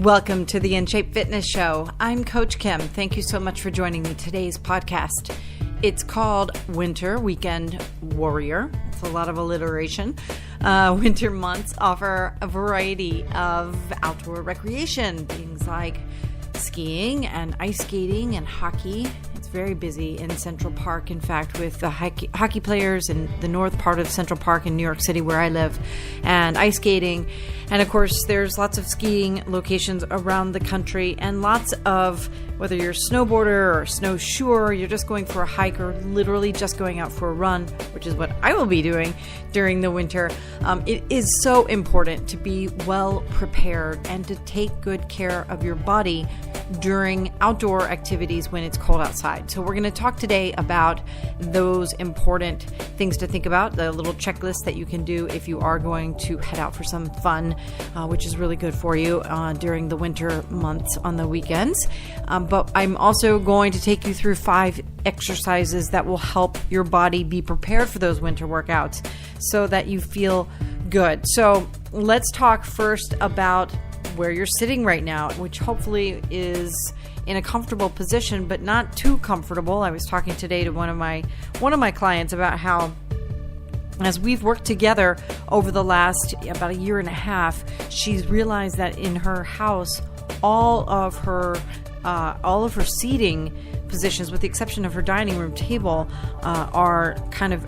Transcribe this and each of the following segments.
Welcome to the In Shape Fitness Show. I'm Coach Kim. Thank you so much for joining me today's podcast. It's called Winter Weekend Warrior. It's a lot of alliteration. Winter months offer a variety of outdoor recreation, things like skiing and ice skating and hockey. It's very busy in Central Park, in fact, with the hockey players in the north part of Central Park in New York City where I live, and ice skating. And of course, there's lots of skiing locations around the country, and lots of, whether you're a snowboarder or a snowshoer, you're just going for a hike or literally just going out for a run, which is what I will be doing during the winter. It is so important to be well prepared and to take good care of your body during outdoor activities when it's cold outside. So we're going to talk today about those important things to think about, the little checklist that you can do if you are going to head out for some fun, which is really good for you during the winter months on the weekends. But I'm also going to take you through 5 exercises that will help your body be prepared for those winter workouts so that you feel good. So let's talk first about where you're sitting right now, which hopefully is in a comfortable position, but not too comfortable. I was talking today to one of my clients about how, as we've worked together over the last about a year and a half, she's realized that in her house, all of her seating positions, with the exception of her dining room table, are kind of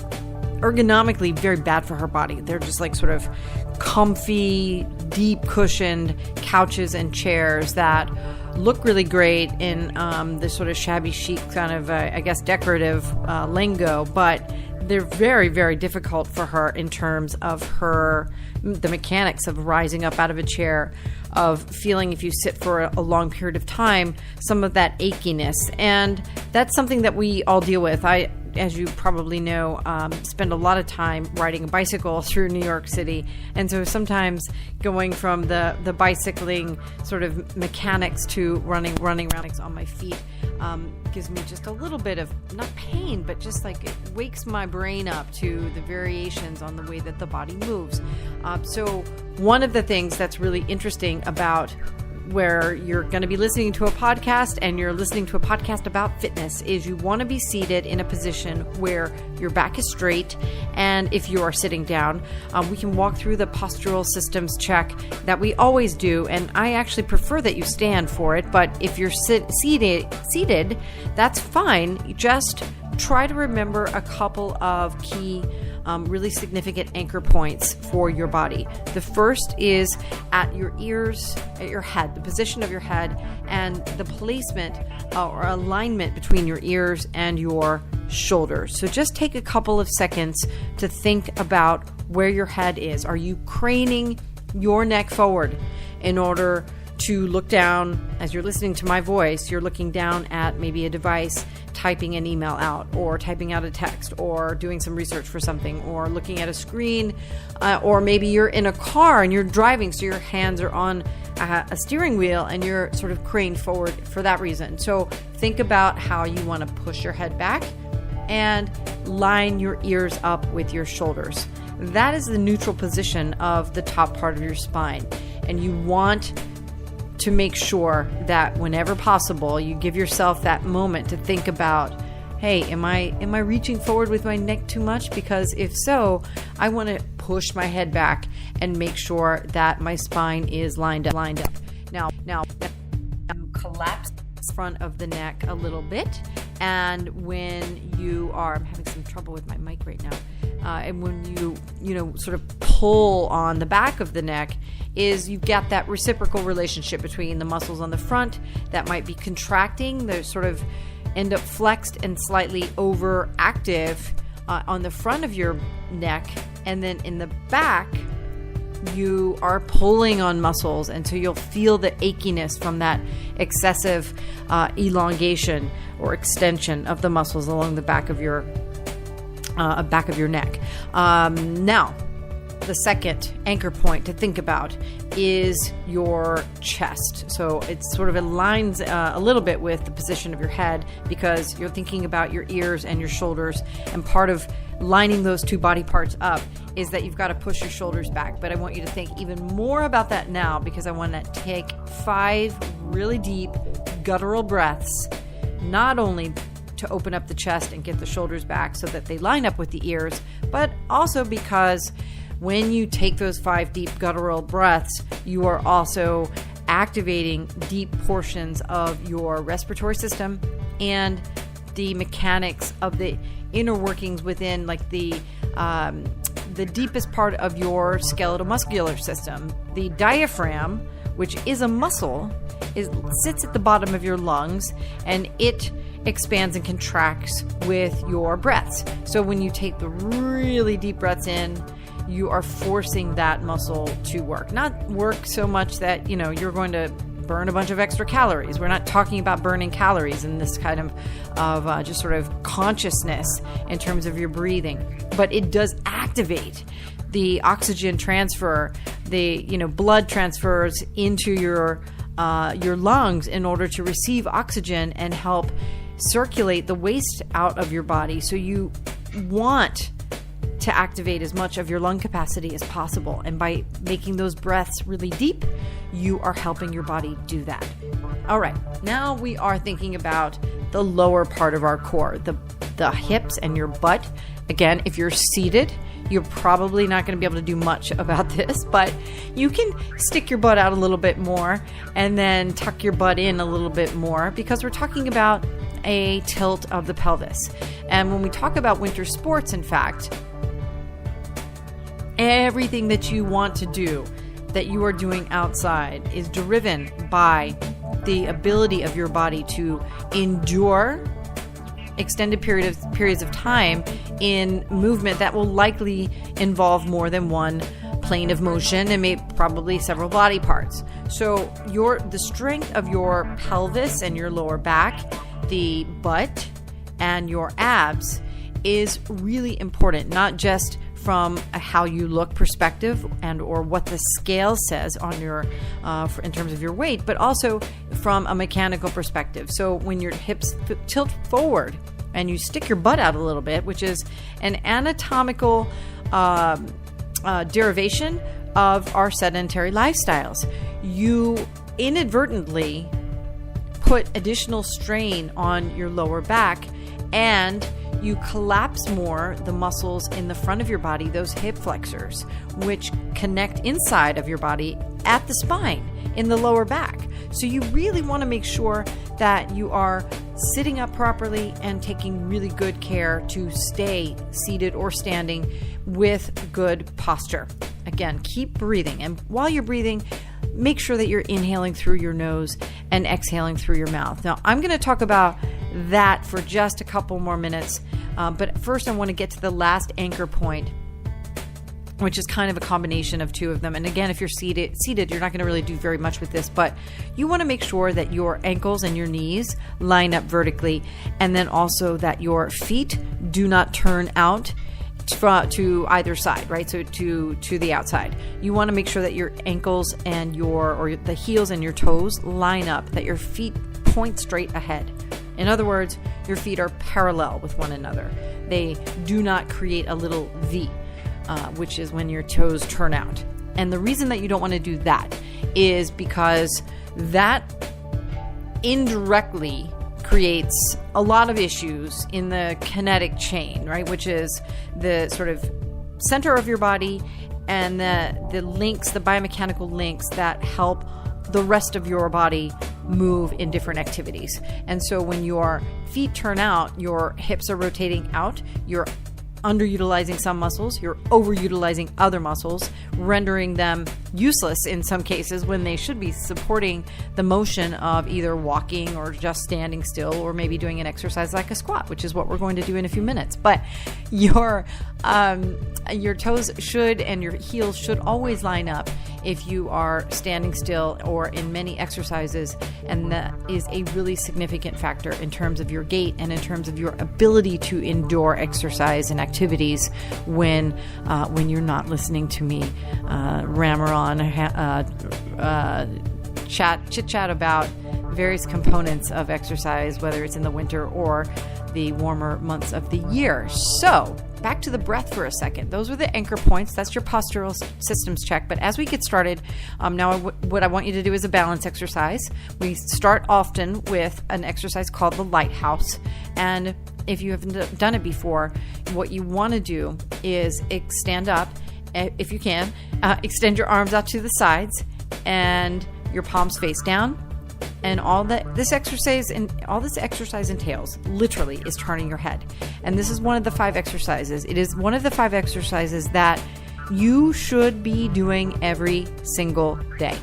ergonomically very bad for her body. They're just like sort of comfy, deep cushioned couches and chairs that look really great in this sort of shabby chic kind of, decorative lingo, but they're very, very difficult for her in terms of the mechanics of rising up out of a chair, of feeling, if you sit for a long period of time, some of that achiness. And that's something that we all deal with. I, as you probably know, spend a lot of time riding a bicycle through New York City. And so sometimes going from the bicycling sort of mechanics to running on my feet gives me just a little bit of, not pain, but just like it wakes my brain up to the variations on the way that the body moves. So one of the things that's really interesting about where you're going to be listening to a podcast and you're listening to a podcast about fitness is you want to be seated in a position where your back is straight. And if you are sitting down, we can walk through the postural systems check that we always do. And I actually prefer that you stand for it. But if you're seated, that's fine. Just try to remember a couple of key really significant anchor points for your body. The first is at your ears, at your head, the position of your head, and the placement or alignment between your ears and your shoulders. So just take a couple of seconds to think about where your head is. Are you craning your neck forward in order to look down? As you're listening to my voice, you're looking down at maybe a device, typing an email out, or typing out a text, or doing some research for something, or looking at a screen, or maybe you're in a car and you're driving, so your hands are on a steering wheel and you're sort of craned forward for that reason. So think about how you want to push your head back and line your ears up with your shoulders. That is the neutral position of the top part of your spine, and you want to make sure that whenever possible, you give yourself that moment to think about, hey, am I reaching forward with my neck too much? Because if so, I want to push my head back and make sure that my spine is lined up. Now, collapse the front of the neck a little bit, and when you are, I'm having some trouble with my mic right now. And when you sort of pull on the back of the neck, is you get that reciprocal relationship between the muscles on the front that might be contracting, they sort of end up flexed and slightly overactive on the front of your neck, and then in the back you are pulling on muscles, and so you'll feel the achiness from that excessive elongation or extension of the muscles along the back of your neck. Now, the second anchor point to think about is your chest. So it sort of aligns a little bit with the position of your head, because you're thinking about your ears and your shoulders. And part of lining those two body parts up is that you've got to push your shoulders back. But I want you to think even more about that now, because I want to take 5 really deep guttural breaths, not only to open up the chest and get the shoulders back so that they line up with the ears, but also because when you take those 5 deep guttural breaths, you are also activating deep portions of your respiratory system and the mechanics of the inner workings within, like the deepest part of your skeletal muscular system. The diaphragm, which is a muscle, sits at the bottom of your lungs, and it expands and contracts with your breaths. So when you take the really deep breaths in, you are forcing that muscle to work. Not work so much that, you're going to burn a bunch of extra calories. We're not talking about burning calories in this kind of just sort of consciousness in terms of your breathing. But it does activate the oxygen transfer, the blood transfers into your lungs in order to receive oxygen and help circulate the waste out of your body. So you want to activate as much of your lung capacity as possible. And by making those breaths really deep, you are helping your body do that. All right, now we are thinking about the lower part of our core, the hips and your butt. Again, if you're seated, you're probably not going to be able to do much about this, but you can stick your butt out a little bit more and then tuck your butt in a little bit more, because we're talking about a tilt of the pelvis. And when we talk about winter sports, in fact, everything that you want to do, that you are doing outside, is driven by the ability of your body to endure extended periods of time in movement that will likely involve more than one plane of motion and probably several body parts. So the strength of your pelvis and your lower back, the butt, and your abs is really important, not just from a how you look perspective and or what the scale says on your in terms of your weight, but also from a mechanical perspective. So when your hips tilt forward and you stick your butt out a little bit, which is an anatomical derivation of our sedentary lifestyles, you inadvertently put additional strain on your lower back, and you collapse more the muscles in the front of your body, those hip flexors, which connect inside of your body at the spine in the lower back. So you really want to make sure that you are sitting up properly and taking really good care to stay seated or standing with good posture. Again, keep breathing. And while you're breathing, make sure that you're inhaling through your nose and exhaling through your mouth. Now, I'm going to talk about that for just a couple more minutes. But first, I want to get to the last anchor point, which is kind of a combination of two of them. And again, if you're seated, you're not going to really do very much with this, but you want to make sure that your ankles and your knees line up vertically, and then also that your feet do not turn out to either side, right? So to the outside. You want to make sure that your ankles and the heels and your toes line up, that your feet point straight ahead. In other words, your feet are parallel with one another. They do not create a little V, which is when your toes turn out. And the reason that you don't want to do that is because that indirectly creates a lot of issues in the kinetic chain, right? Which is the sort of center of your body and the links, the biomechanical links that help the rest of your body move in different activities. And so when your feet turn out, your hips are rotating out, you're underutilizing some muscles, you're overutilizing other muscles, rendering them useless in some cases when they should be supporting the motion of either walking or just standing still, or maybe doing an exercise like a squat, which is what we're going to do in a few minutes. But your toes should and your heels should always line up if you are standing still or in many exercises, and that is a really significant factor in terms of your gait and in terms of your ability to endure exercise and activities when you're not listening to me rammer on chit chat about various components of exercise, whether it's in the winter or the warmer months of the year. So back to the breath for a second. Those are the anchor points. That's your postural systems check. But as we get started, now what I want you to do is a balance exercise. We start often with an exercise called the Lighthouse. And if you haven't done it before, what you want to do is stand up, if you can, extend your arms out to the sides and your palms face down. And all this exercise entails literally is turning your head. And this is one of the 5 exercises. It is one of the 5 exercises that you should be doing every single day.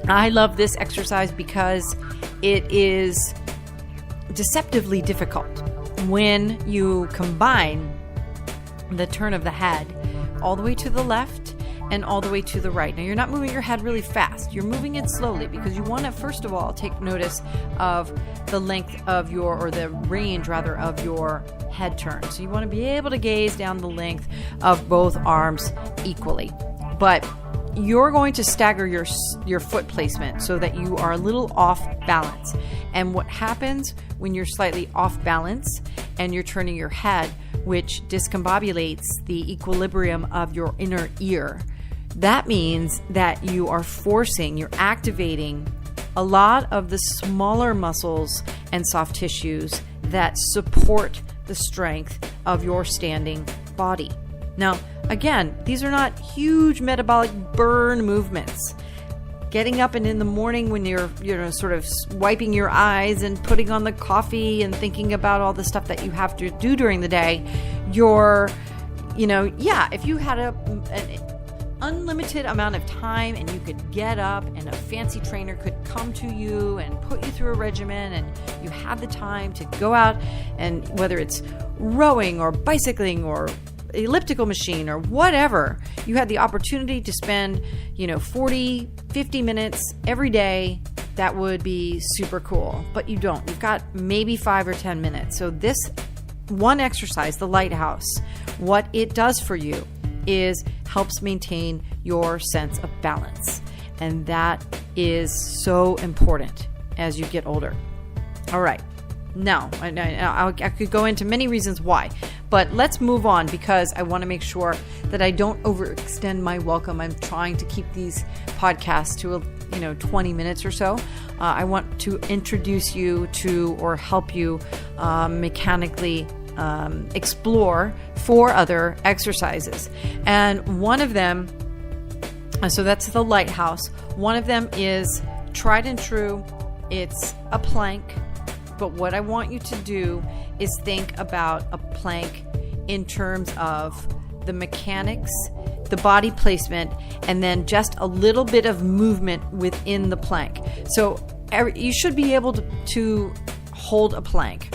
I love this exercise because it is deceptively difficult when you combine the turn of the head all the way to the left and all the way to the right. Now, you're not moving your head really fast. You're moving it slowly because you want to, first of all, take notice of the length of or the range rather of your head turn. So you want to be able to gaze down the length of both arms equally. But you're going to stagger your foot placement so that you are a little off balance. And what happens when you're slightly off balance and you're turning your head, which discombobulates the equilibrium of your inner ear, that means that you're activating a lot of the smaller muscles and soft tissues that support the strength of your standing body. Now, again, these are not huge metabolic burn movements. Getting up and in the morning when you're sort of wiping your eyes and putting on the coffee and thinking about all the stuff that you have to do during the day, if you had an unlimited amount of time and you could get up and a fancy trainer could come to you and put you through a regimen and you had the time to go out and whether it's rowing or bicycling or elliptical machine or whatever, you had the opportunity to spend 40, 50 minutes every day, that would be super cool. But you don't. You've got maybe 5 or 10 minutes. So this one exercise, the Lighthouse, what it does for you is helps maintain your sense of balance. And that is so important as you get older. All right. Now, I could go into many reasons why, but let's move on because I want to make sure that I don't overextend my welcome. I'm trying to keep these podcasts to 20 minutes or so. I want to introduce you to or help you mechanically explore 4 other exercises. And one of them, so that's the Lighthouse. One of them is tried and true. It's a plank. But what I want you to do is think about a plank in terms of the mechanics, the body placement, and then just a little bit of movement within the plank. So you should be able to hold a plank.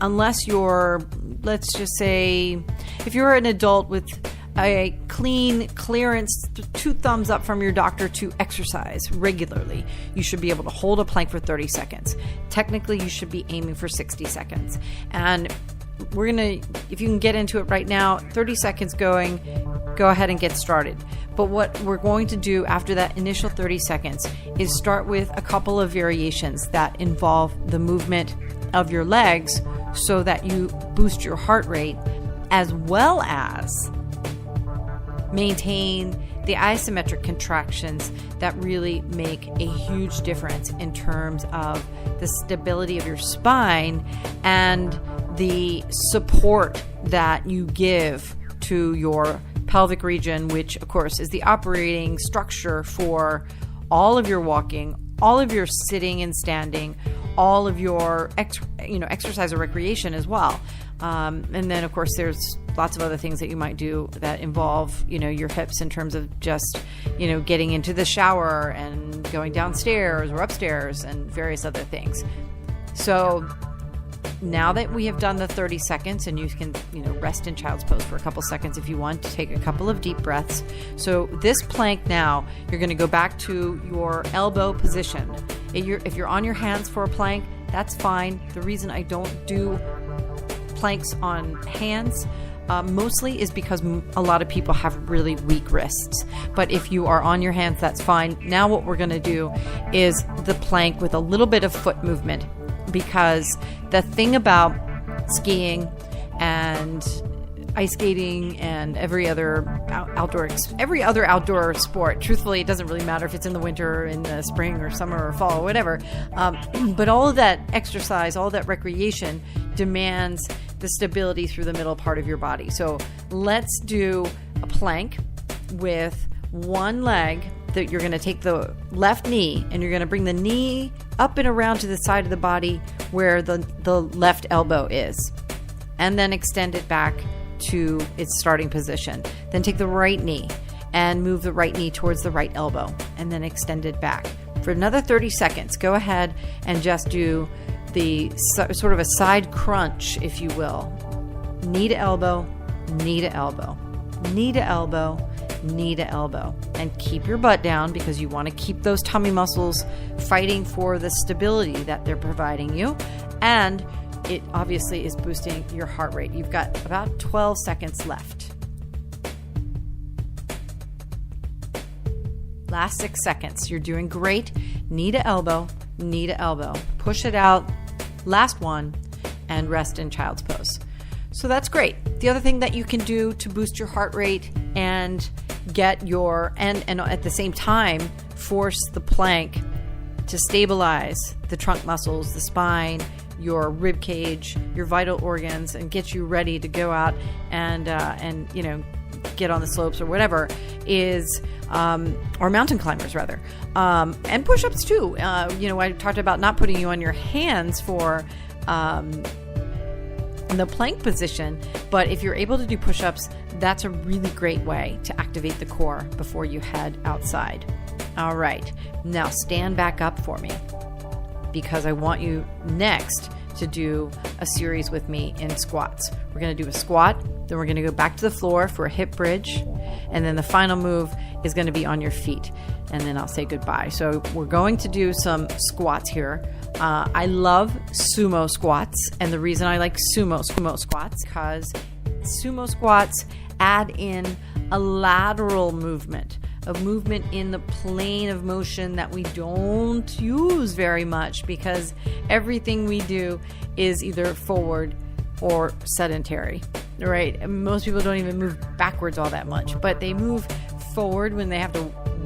Unless you're, let's just say, if you're an adult with a clean clearance, 2 thumbs up from your doctor to exercise regularly, you should be able to hold a plank for 30 seconds. Technically, you should be aiming for 60 seconds. And we're going to, if you can get into it right now, 30 seconds going, go ahead and get started. But what we're going to do after that initial 30 seconds is start with a couple of variations that involve the movement of your legs so that you boost your heart rate as well as maintain the isometric contractions that really make a huge difference in terms of the stability of your spine and the support that you give to your pelvic region, which of course is the operating structure for all of your walking, all of your sitting and standing, all of your exercise or recreation as well. And then of course there's lots of other things that you might do that involve, your hips in terms of just, getting into the shower and going downstairs or upstairs and various other things. So now that we have done the 30 seconds and you can, rest in child's pose for a couple seconds if you want to take a couple of deep breaths. So this plank now, you're going to go back to your elbow position. If you're on your hands for a plank, that's fine. The reason I don't do planks on hands mostly is because a lot of people have really weak wrists. But if you are on your hands, that's fine. Now what we're going to do is the plank with a little bit of foot movement, because the thing about skiing and ice skating and every other outdoor sport, truthfully, it doesn't really matter if it's in the winter or in the spring or summer or fall or whatever. But all of that exercise, all of that recreation demands the stability through the middle part of your body. So let's do a plank with one leg. That you're going to take the left knee and you're going to bring the knee up and around to the side of the body where the left elbow is, and then extend it back to its starting position. Then take the right knee and move the right knee towards the right elbow, and then extend it back. For another 30 seconds, go ahead and just do the sort of a side crunch, if you will. Knee to elbow, knee to elbow, knee to elbow, knee to elbow, and keep your butt down because you want to keep those tummy muscles fighting for the stability that they're providing you. And it obviously is boosting your heart rate. You've got about 12 seconds left. Last 6 seconds. You're doing great. Knee to elbow, knee to elbow. Push it out. Last one, and rest in child's pose. So that's great. The other thing that you can do to boost your heart rate and get your, and at the same time, force the plank to stabilize the trunk muscles, the spine, your rib cage, your vital organs, and get you ready to go out and get on the slopes or whatever, is or mountain climbers rather, and push-ups too. I talked about not putting you on your hands for the plank position, but if you're able to do push-ups, that's a really great way to activate the core before you head outside. All right, now stand back up for me, because I want you next to do a series with me in squats. We're going to do a squat, then we're going to go back to the floor for a hip bridge, and then the final move is going to be on your feet, and then I'll say goodbye. So we're going to do some squats here. I love sumo squats, and the reason I like sumo squats because sumo squats add in a lateral movement, a movement in the plane of motion that we don't use very much, because everything we do is either forward or sedentary, right? Most people don't even move backwards all that much, but they move forward when they have to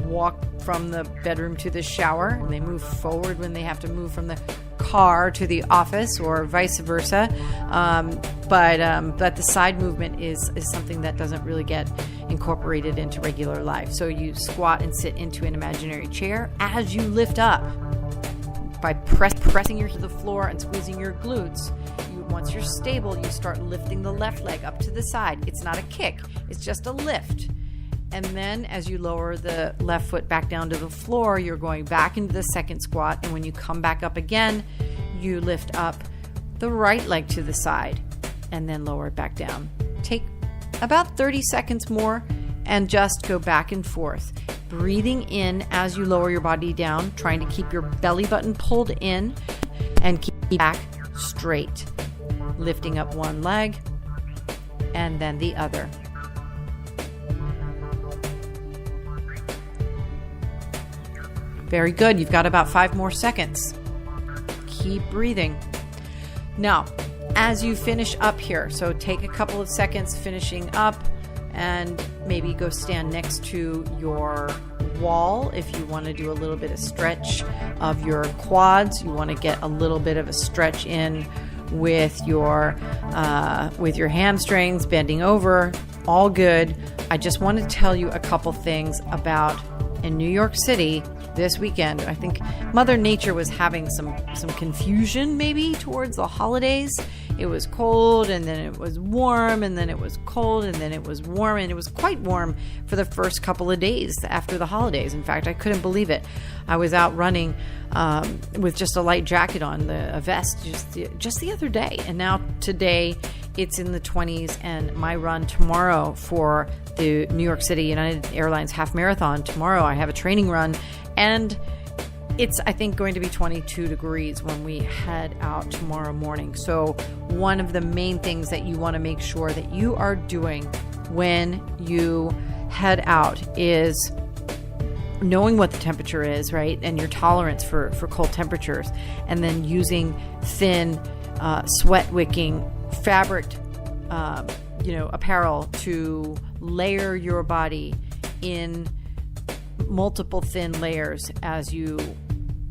walk from the bedroom to the shower, and they move forward when they have to move from the car to the office, or vice versa. But the side movement is something that doesn't really get incorporated into regular life. So you squat and sit into an imaginary chair as you lift up by pressing your to the floor and squeezing your glutes. Once you're stable, you start lifting the left leg up to the side. It's not a kick, it's just a lift. And then as you lower the left foot back down to the floor, you're going back into the second squat. And when you come back up again, you lift up the right leg to the side and then lower it back down. Take about 30 seconds more and just go back and forth, breathing in as you lower your body down, trying to keep your belly button pulled in and keep back straight, lifting up one leg and then the other. Very good. You've got about 5 more seconds. Keep breathing. Now, as you finish up here, so take a couple of seconds finishing up, and maybe go stand next to your wall if you want to do a little bit of stretch of your quads. You want to get a little bit of a stretch in with your hamstrings, bending over. All good. I just want to tell you a couple things about in New York City this weekend. I think Mother Nature was having some confusion maybe towards the holidays. It was cold, and then it was warm, and then it was cold, and then it was warm, and it was quite warm for the first couple of days after the holidays. In fact, I couldn't believe it. I was out running with just a light jacket on, a vest, just the other day, and now today it's in the 20s, and my run tomorrow for the New York City United Airlines half marathon. Tomorrow I have a training run, and It's, I think, going to be 22 degrees when we head out tomorrow morning. So one of the main things that you want to make sure that you are doing when you head out is knowing what the temperature is, right? And your tolerance for cold temperatures, and then using thin, sweat wicking fabric, apparel to layer your body in multiple thin layers as you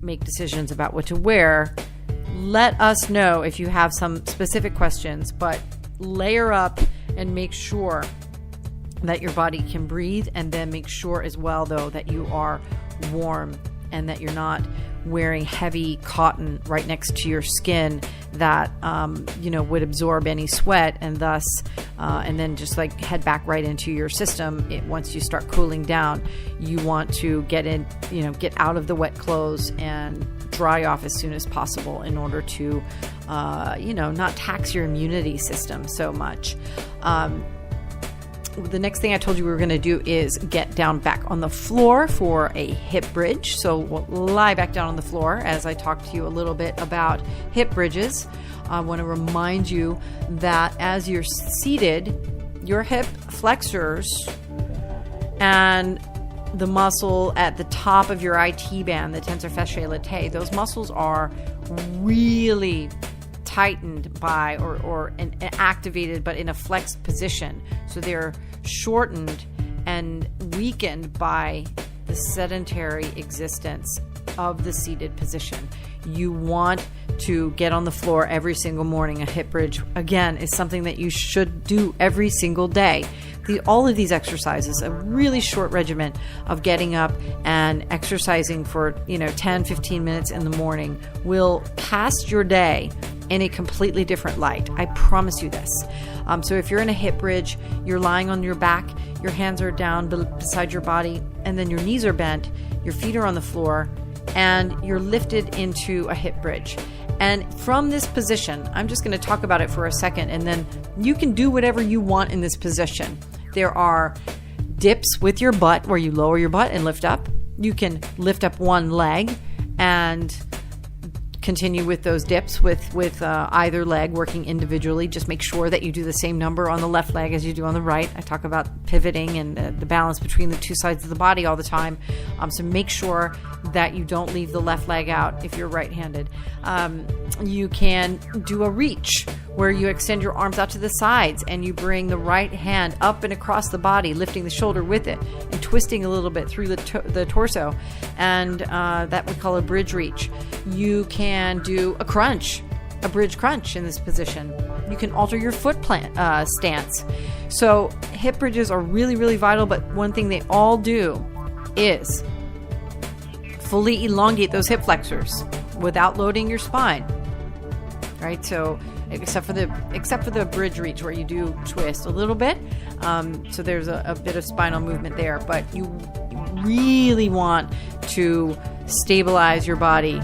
make decisions about what to wear. Let us know if you have some specific questions, but layer up and make sure that your body can breathe, and then make sure as well, though, that you are warm and that you're not wearing heavy cotton right next to your skin that would absorb any sweat, and thus and then just like head back right into your system. Once you start cooling down, you want to get out of the wet clothes and dry off as soon as possible in order to not tax your immunity system so much. The next thing I told you we were going to do is get down back on the floor for a hip bridge. So we'll lie back down on the floor as I talk to you a little bit about hip bridges. I want to remind you that as you're seated, your hip flexors and the muscle at the top of your IT band, the tensor fasciae latae, those muscles are really tightened by or activated, but in a flexed position. So they're shortened and weakened by the sedentary existence of the seated position. You want to get on the floor every single morning. A hip bridge, again, is something that you should do every single day. All of these exercises, a really short regimen of getting up and exercising for 10, 15 minutes in the morning will cast your day in a completely different light. I promise you this. So if you're in a hip bridge, you're lying on your back, your hands are down beside your body, and then your knees are bent, your feet are on the floor, and you're lifted into a hip bridge. And from this position, I'm just going to talk about it for a second, and then you can do whatever you want in this position. There are dips with your butt where you lower your butt and lift up. You can lift up one leg and continue with those dips with either leg working individually. Just make sure that you do the same number on the left leg as you do on the right. I talk about pivoting and the balance between the two sides of the body all the time. So make sure that you don't leave the left leg out if you're right-handed. You can do a reach where you extend your arms out to the sides and you bring the right hand up and across the body, lifting the shoulder with it and twisting a little bit through the torso. And that we call a bridge reach. You can do a crunch, a bridge crunch in this position. You can alter your foot stance. So hip bridges are really, really vital, but one thing they all do is fully elongate those hip flexors without loading your spine, right? So except for the bridge reach where you do twist a little bit. So there's a bit of spinal movement there, but you really want to stabilize your body.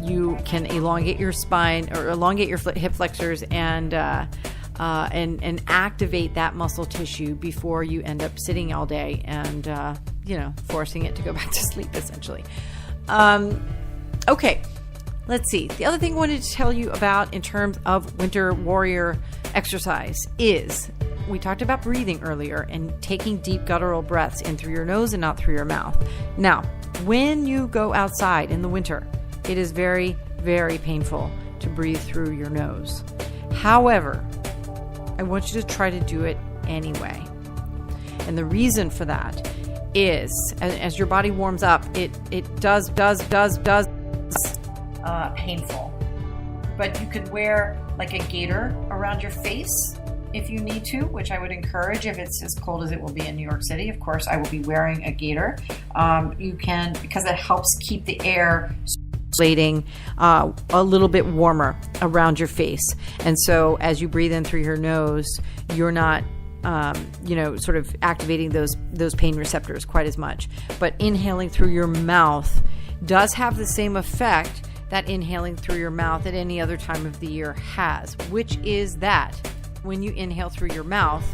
You can elongate your spine or elongate your hip flexors and activate that muscle tissue before you end up sitting all day and forcing it to go back to sleep, essentially. Okay, let's see. The other thing I wanted to tell you about in terms of winter warrior exercise is we talked about breathing earlier and taking deep guttural breaths in through your nose and not through your mouth. Now, when you go outside in the winter, it is very, very painful to breathe through your nose. However, I want you to try to do it anyway. And the reason for that is as your body warms up, it does painful. But you could wear like a gaiter around your face if you need to, which I would encourage if it's as cold as it will be in New York City. Of course, I will be wearing a gaiter. You can, because that helps keep the air circulating a little bit warmer around your face. And so as you breathe in through your nose, you're not sort of activating those pain receptors quite as much. But inhaling through your mouth does have the same effect that inhaling through your mouth at any other time of the year has, which is that when you inhale through your mouth,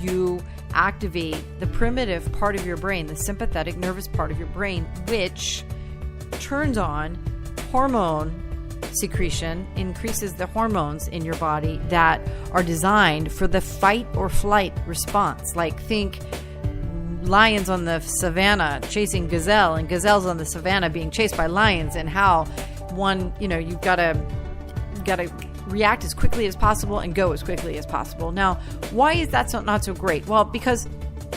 you activate the primitive part of your brain, the sympathetic nervous part of your brain, which turns on hormone secretion, increases the hormones in your body that are designed for the fight or flight response. Like, think lions on the savannah chasing gazelle, and gazelles on the savannah being chased by lions, and how one, you've got to react as quickly as possible and go as quickly as possible. Now, why is that not so great? Well, because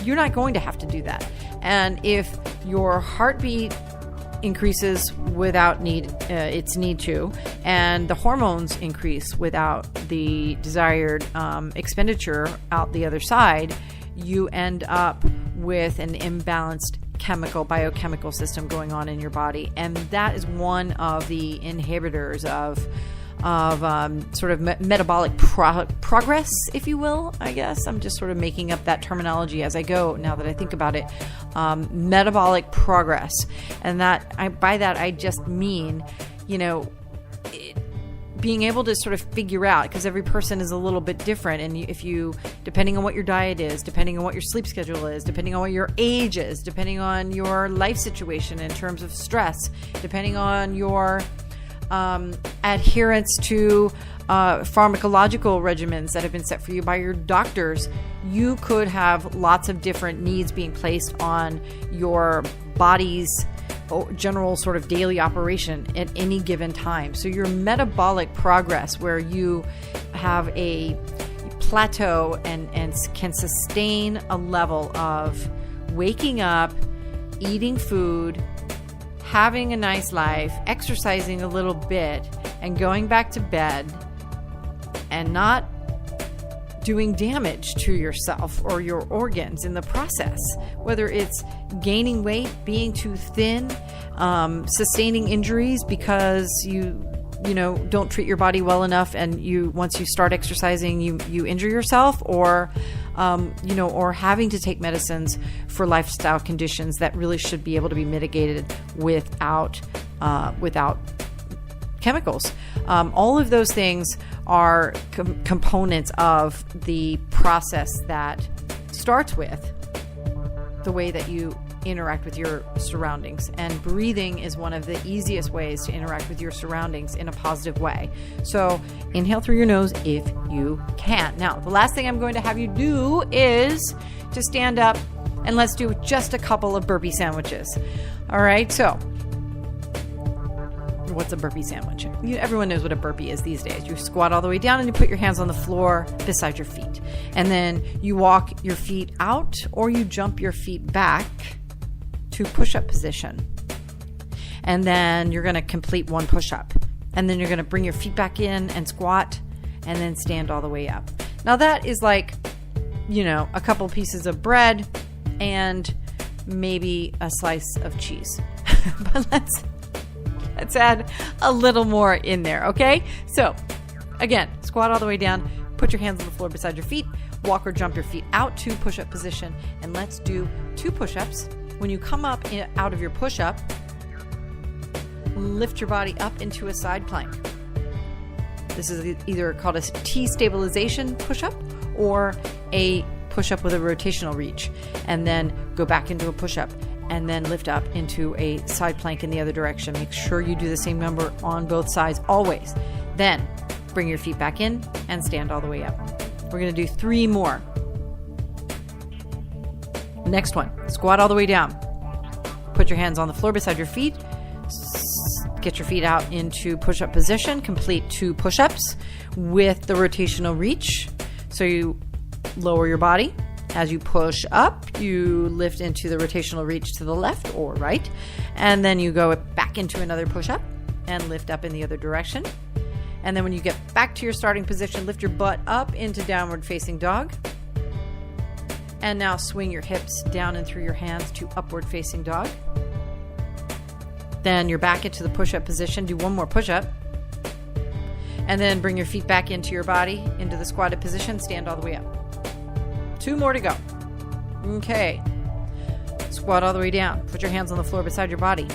you're not going to have to do that. And if your heartbeat increases without its need to, and the hormones increase without the desired expenditure out the other side, you end up with an imbalanced biochemical system going on in your body. And that is one of the inhibitors of sort of metabolic progress, if you will. I guess I'm just sort of making up that terminology as I go now that I think about it. Metabolic progress. And by that I just mean, being able to sort of figure out, because every person is a little bit different, and if you, depending on what your diet is, depending on what your sleep schedule is, depending on what your age is, depending on your life situation in terms of stress, depending on your adherence to pharmacological regimens that have been set for you by your doctors, you could have lots of different needs being placed on your body's general sort of daily operation at any given time. So your metabolic progress, where you have a plateau and can sustain a level of waking up, eating food, having a nice life, exercising a little bit, and going back to bed, and not doing damage to yourself or your organs in the process, whether it's gaining weight, being too thin, sustaining injuries because you don't treat your body well enough, and once you start exercising you injure yourself, or or having to take medicines for lifestyle conditions that really should be able to be mitigated without chemicals. All of those things are components of the process that starts with the way that you interact with your surroundings. And breathing is one of the easiest ways to interact with your surroundings in a positive way. So inhale through your nose if you can. Now, the last thing I'm going to have you do is to stand up, and let's do just a couple of burpee sandwiches. All right, so what's a burpee sandwich? Everyone knows what a burpee is these days. You squat all the way down and you put your hands on the floor beside your feet. And then you walk your feet out, or you jump your feet back to push-up position. And then you're going to complete one push-up. And then you're going to bring your feet back in and squat, and then stand all the way up. Now that is like, a couple pieces of bread and maybe a slice of cheese. But let's add a little more in there, okay? So, again, squat all the way down, put your hands on the floor beside your feet, walk or jump your feet out to push-up position, and let's do 2 push-ups. When you come up out of your push-up, lift your body up into a side plank. This is either called a T stabilization push-up or a push-up with a rotational reach, and then go back into a push-up, and then lift up into a side plank in the other direction. Make sure you do the same number on both sides always. Then bring your feet back in and stand all the way up. We're going to do 3 more. Next one, squat all the way down. Put your hands on the floor beside your feet. Get your feet out into push-up position. Complete 2 push-ups with the rotational reach. So you lower your body. As you push up, you lift into the rotational reach to the left or right, and then you go back into another push-up and lift up in the other direction. And then when you get back to your starting position, lift your butt up into downward facing dog. And now swing your hips down and through your hands to upward facing dog. Then you're back into the push-up position. Do 1 more push-up. And then bring your feet back into your body, into the squatted position. Stand all the way up. 2 more to go. Okay. Squat all the way down. Put your hands on the floor beside your body.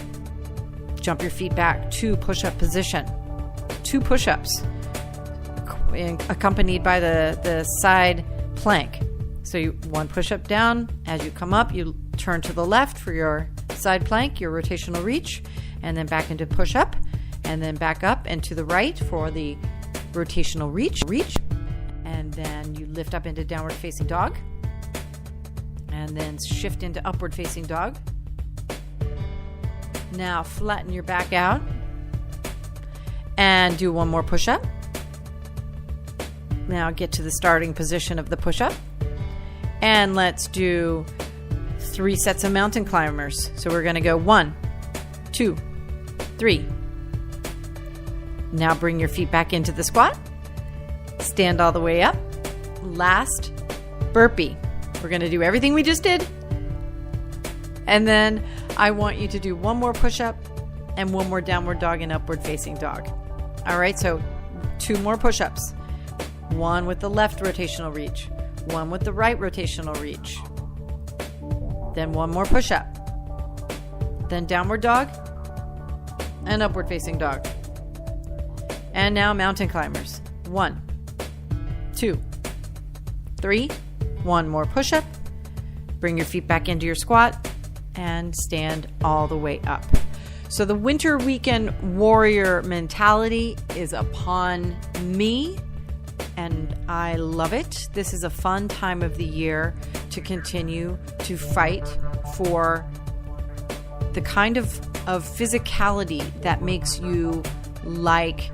Jump your feet back to push-up position. 2 push-ups accompanied by the side plank. So 1 push-up down. As you come up, you turn to the left for your side plank, your rotational reach, and then back into push-up, and then back up and to the right for the rotational reach, and then you lift up into downward facing dog, and then shift into upward facing dog. Now flatten your back out and do one more push-up. Now get to the starting position of the push-up, and let's do 3 sets of mountain climbers. So we're going to go 1, 2, 3. Now bring your feet back into the squat. Stand all the way up. Last burpee. We're going to do everything we just did. And then I want you to do one more push-up and one more downward dog and upward facing dog. All right, so 2 more push-ups. One with the left rotational reach, one with the right rotational reach. Then one more push-up. Then downward dog and upward facing dog. And now mountain climbers. 1, 2, 3. One more push-up. Bring your feet back into your squat and stand all the way up. So the winter weekend warrior mentality is upon me, and I love it. This is a fun time of the year to continue to fight for the kind of physicality that makes you like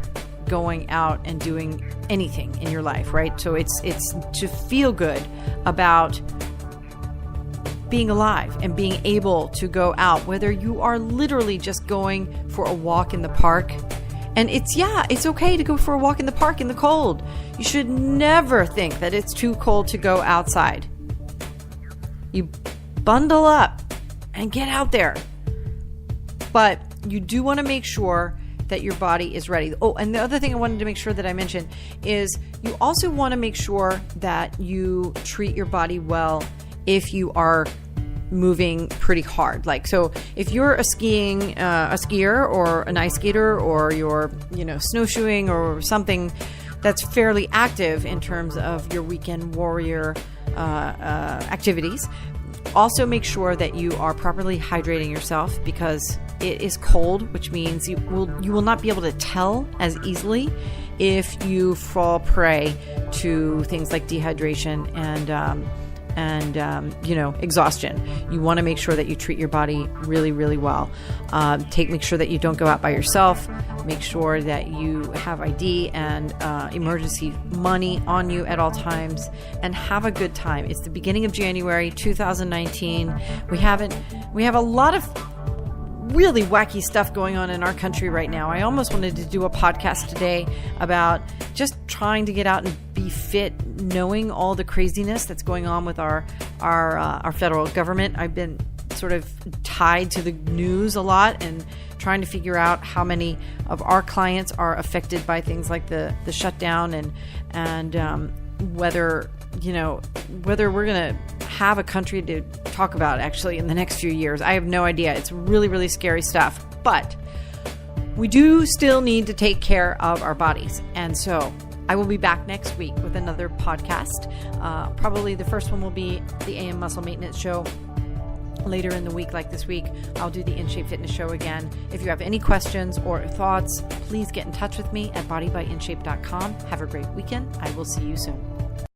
going out and doing anything in your life, right? So it's to feel good about being alive and being able to go out, whether you are literally just going for a walk in the park. And it's okay to go for a walk in the park in the cold. You should never think that it's too cold to go outside. You bundle up and get out there. But you do want to make sure that your body is ready. Oh, and the other thing I wanted to make sure that I mentioned is you also want to make sure that you treat your body well if you are moving pretty hard. Like, so if you're a skier or an ice skater, or you're, snowshoeing or something that's fairly active in terms of your weekend warrior activities, also make sure that you are properly hydrating yourself, because it is cold, which means you will not be able to tell as easily if you fall prey to things like dehydration and exhaustion. You want to make sure that you treat your body really, really well. Make sure that you don't go out by yourself. Make sure that you have ID and emergency money on you at all times, and have a good time. It's the beginning of January 2019. We have a lot of really wacky stuff going on in our country right now. I almost wanted to do a podcast today about just trying to get out and be fit, knowing all the craziness that's going on with our federal government. I've been sort of tied to the news a lot and trying to figure out how many of our clients are affected by things like the shutdown, and whether we're going to have a country to talk about actually in the next few years. I have no idea. It's really, really scary stuff. But we do still need to take care of our bodies. And so I will be back next week with another podcast. Probably the first one will be the AM Muscle Maintenance Show. Later in the week, like this week, I'll do the InShape Fitness Show again. If you have any questions or thoughts, please get in touch with me at bodybyInShape.com. Have a great weekend. I will see you soon.